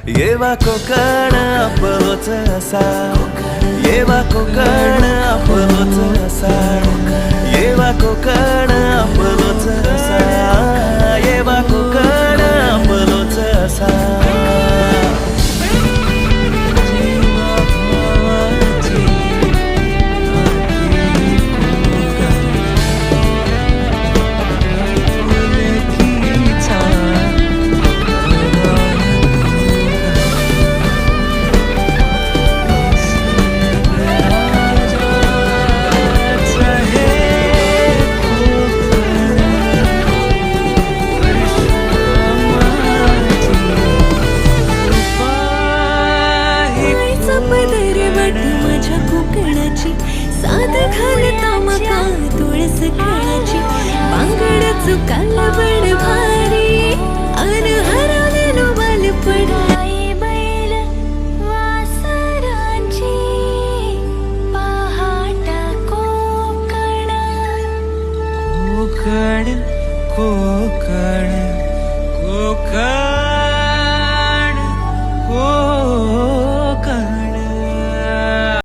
येवा कोकण आपलोच असा, येवा कोकण आपलोच असा, येवा कोकण आपलोच असा, येवा कोकण आपलोच असा. माझ्या कोकणाची साध घालता मका तुळस खेळाची बांगड्याच कालवण भारी अन हरवलेलो बालपण आई बैल वासरांची पहाट कोकण कोकण कोकण कोकण